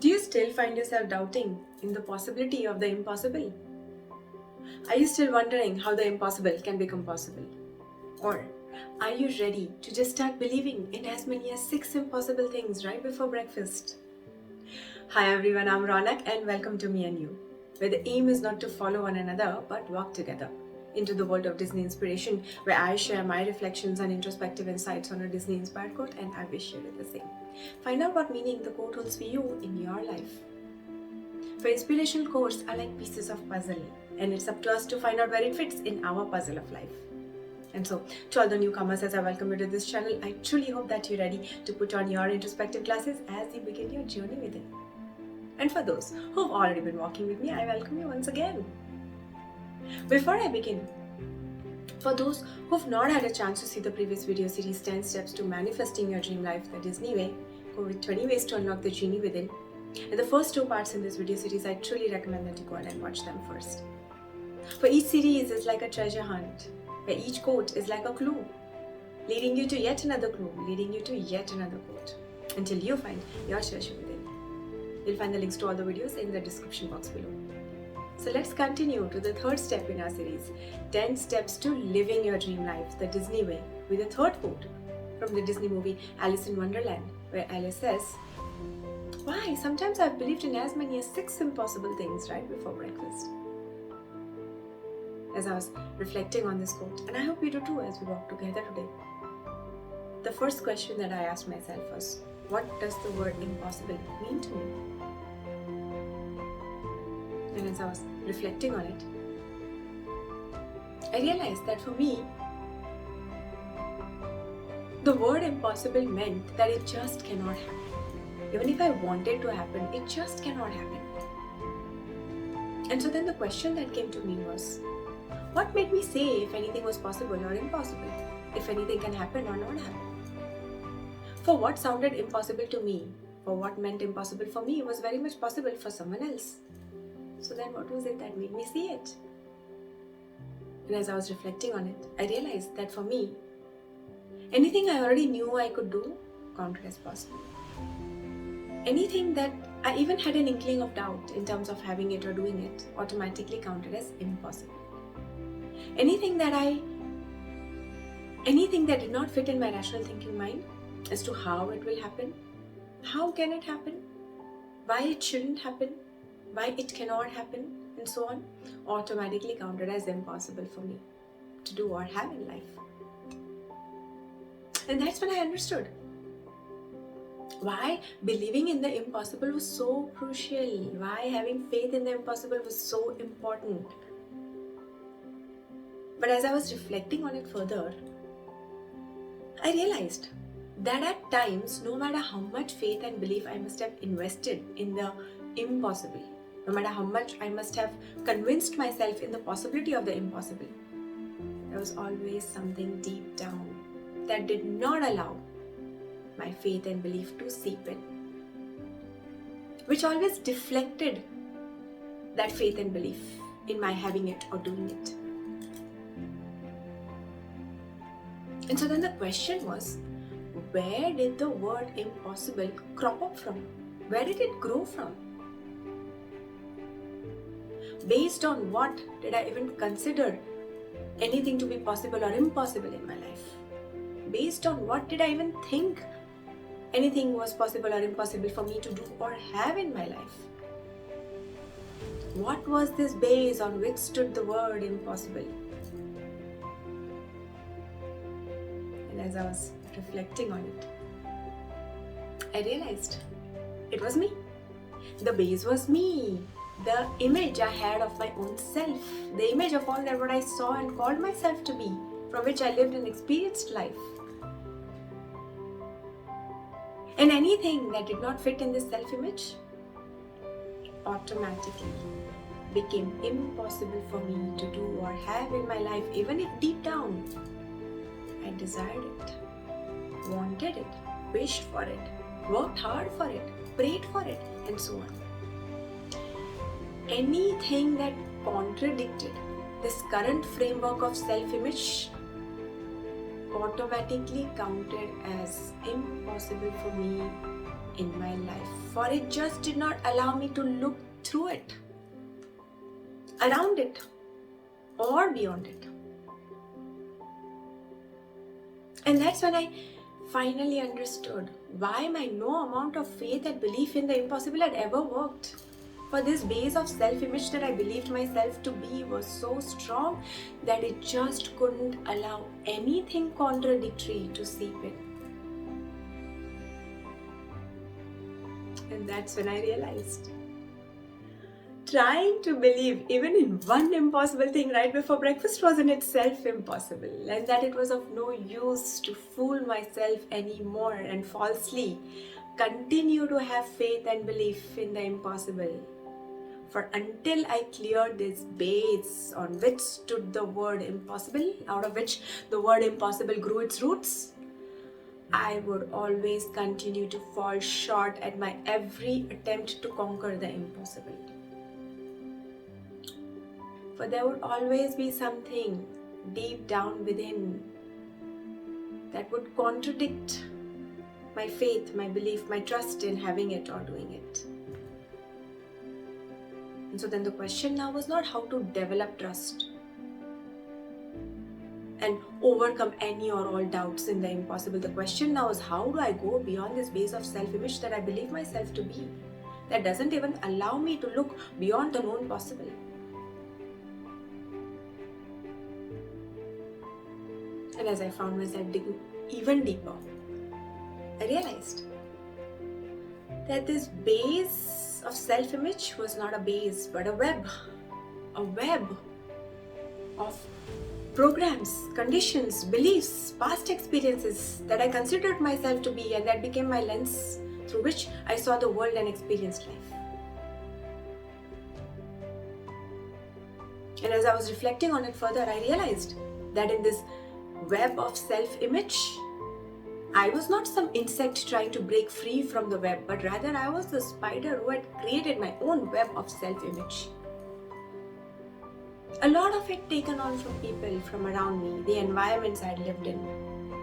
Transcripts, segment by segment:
Do you still find yourself doubting in the possibility of the impossible? Are you still wondering how the impossible can become possible? Or are you ready to just start believing in as many as 6 impossible things right before breakfast? Hi everyone, I'm Ronak and welcome to Me and You, where the aim is not to follow one another but walk together into the world of Disney inspiration, where I share my reflections and introspective insights on a Disney inspired quote, and I wish you did the same. Find out what meaning the quote holds for you in your life. For inspirational quotes are like pieces of puzzle, and it's up to us to find out where it fits in our puzzle of life. And so, to all the newcomers, as I welcome you to this channel, I truly hope that you're ready to put on your introspective glasses as you begin your journey within. And for those who've already been walking with me, I welcome you once again. Before I begin, for those who've not had a chance to see the previous video series 10 Steps to Manifesting Your Dream Life the Disney Way, go with 20 ways to unlock the genie within. And the first 2 parts in this video series, I truly recommend that you go ahead and watch them first. For each series is like a treasure hunt, where each quote is like a clue, leading you to yet another clue, leading you to yet another quote, until you find your treasure within. You'll find the links to all the videos in the description box below. So let's continue to the third step in our series, 10 Steps to Living Your Dream Life the Disney Way, with the third quote from the Disney movie Alice in Wonderland, where Alice says, "Why, sometimes I've believed in as many as 6 impossible things right before breakfast." As I was reflecting on this quote, and I hope you do too as we walk together today, the first question that I asked myself was, what does the word impossible mean to me? And as I was reflecting on it, I realized that for me, the word impossible meant that it just cannot happen. Even if I want it to happen, it just cannot happen. And so then the question that came to me was, what made me say if anything was possible or impossible? If anything can happen or not happen? For what sounded impossible to me, for what meant impossible for me, was very much possible for someone else. So then what was it that made me see it? And as I was reflecting on it, I realized that for me, anything I already knew I could do counted as possible. Anything that I even had an inkling of doubt in terms of having it or doing it automatically counted as impossible. Anything that did not fit in my rational thinking mind as to how it will happen, how can it happen, why it shouldn't happen, why it cannot happen, and so on, automatically counted as impossible for me to do or have in life. And that's when I understood why believing in the impossible was so crucial, why having faith in the impossible was so important. But as I was reflecting on it further, I realized that at times, no matter how much faith and belief I must have invested in the impossible, no matter how much I must have convinced myself in the possibility of the impossible, there was always something deep down that did not allow my faith and belief to seep in, which always deflected that faith and belief in my having it or doing it. And so then the question was, where did the word impossible crop up from? Where did it grow from? Based on what did I even consider anything to be possible or impossible in my life? Based on what did I even think anything was possible or impossible for me to do or have in my life? What was this base on which stood the word impossible? And as I was reflecting on it, I realized it was me. The base was me. The image I had of my own self, the image of all that what I saw and called myself to be, from which I lived and experienced life. And anything that did not fit in this self-image automatically became impossible for me to do or have in my life, even if deep down I desired it, wanted it, wished for it, worked hard for it, prayed for it, and so on. Anything that contradicted this current framework of self-image automatically counted as impossible for me in my life, for it just did not allow me to look through it, around it, or beyond it. And that's when I finally understood why my no amount of faith and belief in the impossible had ever worked. For this base of self-image that I believed myself to be was so strong that it just couldn't allow anything contradictory to seep in. And that's when I realized trying to believe even in one impossible thing right before breakfast was in itself impossible, and that it was of no use to fool myself anymore and falsely continue to have faith and belief in the impossible. For until I cleared this base on which stood the word impossible, out of which the word impossible grew its roots, I would always continue to fall short at my every attempt to conquer the impossible. For there would always be something deep down within that would contradict my faith, my belief, my trust in having it or doing it. And so then the question now was not how to develop trust and overcome any or all doubts in the impossible. The question now is how do I go beyond this base of self-image that I believe myself to be, that doesn't even allow me to look beyond the known possible. And as I found myself digging even deeper, I realized that this base of self-image was not a base but a web of programs, conditions, beliefs, past experiences that I considered myself to be, and that became my lens through which I saw the world and experienced life. And as I was reflecting on it further, I realized that in this web of self-image, I was not some insect trying to break free from the web, but rather I was the spider who had created my own web of self-image. A lot of it taken on from people from around me, the environments I had lived in,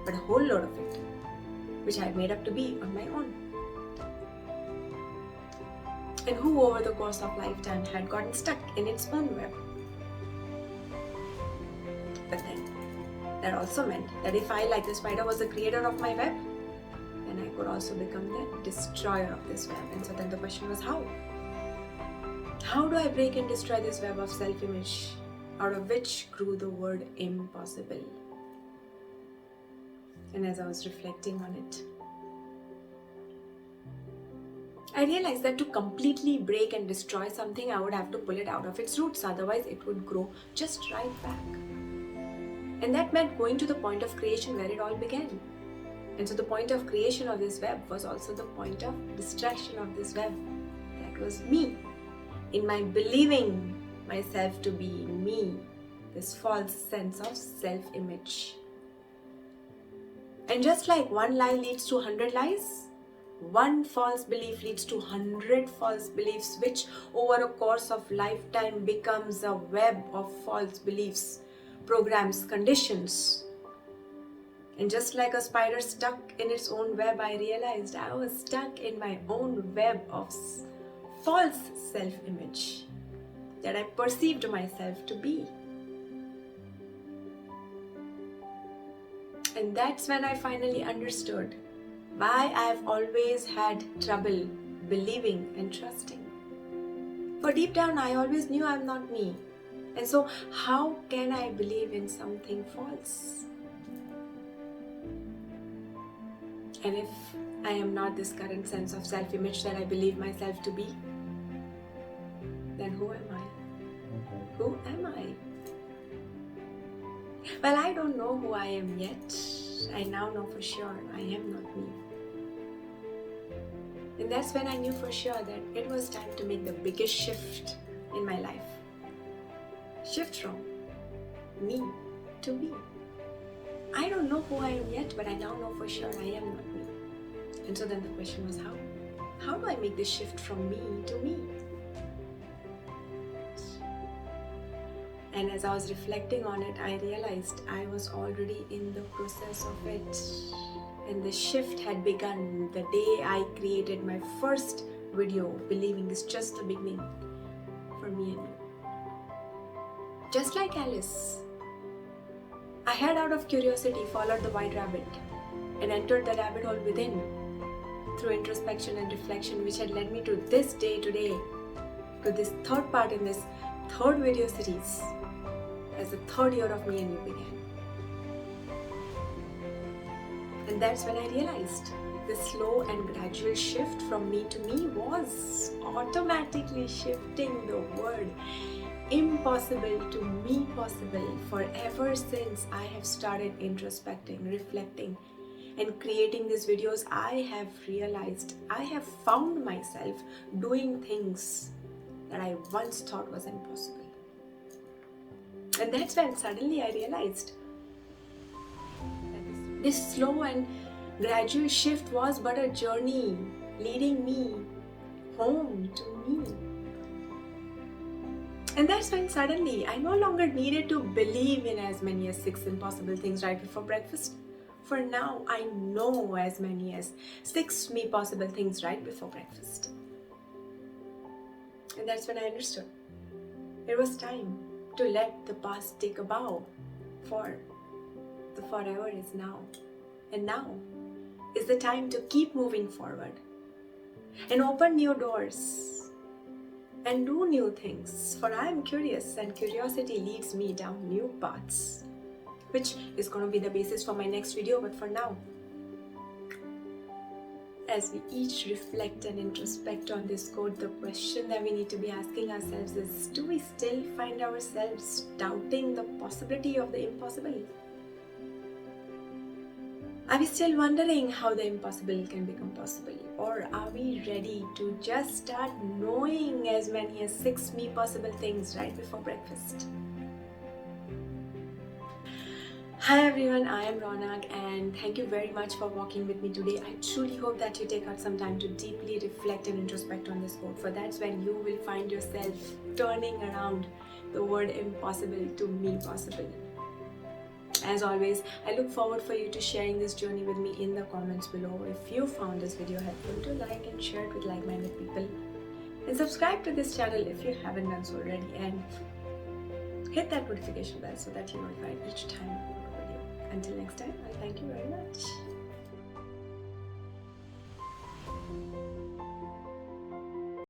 but a whole lot of it which I had made up to be on my own. And who over the course of lifetime had gotten stuck in its own web. But then that also meant that if I, like the spider, was the creator of my web, then I could also become the destroyer of this web. And so then the question was how? How do I break and destroy this web of self-image, out of which grew the word impossible? And as I was reflecting on it, I realized that to completely break and destroy something, I would have to pull it out of its roots, otherwise it would grow just right back. And that meant going to the point of creation where it all began. And so the point of creation of this web was also the point of destruction of this web. That was me, in my believing myself to be me, this false sense of self-image. And just like one lie leads to 100 lies, one false belief leads to 100 false beliefs, which over a course of lifetime becomes a web of false beliefs, programs, conditions. And just like a spider stuck in its own web, I realized I was stuck in my own web of false self-image that I perceived myself to be. And that's when I finally understood why I've always had trouble believing and trusting. For deep down, I always knew I'm not me. And so how can I believe in something false? And if I am not this current sense of self-image that I believe myself to be, then who am I? Who am I? Well, I don't know who I am yet. I now know for sure I am not me. And that's when I knew for sure that it was time to make the biggest shift in my life. Shift from me to me. I don't know who I am yet, but I now know for sure I am not me. And so then the question was how? How do I make this shift from me to me? And as I was reflecting on it, I realized I was already in the process of it. And the shift had begun the day I created my first video, believing it's just the beginning for me and you. Just like Alice, I had out of curiosity followed the white rabbit and entered the rabbit hole within through introspection and reflection, which had led me to this day today, to this third part in this third video series, as the third year of me and you began. And that's when I realized the slow and gradual shift from me to me was automatically shifting the word impossible to me possible. For ever since I have started introspecting, reflecting, and creating these videos, I have realized, I have found myself doing things that I once thought was impossible. And that's when suddenly I realized that this slow and gradual shift was but a journey leading me home to me. And that's when suddenly I no longer needed to believe in as many as 6 impossible things right before breakfast. For now, I know as many as 6 me possible things right before breakfast. And that's when I understood. It was time to let the past take a bow, for the forever is now. And now is the time to keep moving forward and open new doors and do new things, for I am curious and curiosity leads me down new paths, which is going to be the basis for my next video. But for now, as we each reflect and introspect on this quote, the question that we need to be asking ourselves is, do we still find ourselves doubting the possibility of the impossible? Are we still wondering how the impossible can become possible? Or are we ready to just start knowing as many as 6 me possible things right before breakfast? Hi everyone, I am Ronak and thank you very much for walking with me today. I truly hope that you take out some time to deeply reflect and introspect on this quote, for that's when you will find yourself turning around the word impossible to me possible. As always, I look forward for you to sharing this journey with me in the comments below. If you found this video helpful, to like and share it with like-minded people. And subscribe to this channel if you haven't done so already. And hit that notification bell so that you're notified each time I upload a video. Until next time, I thank you very much.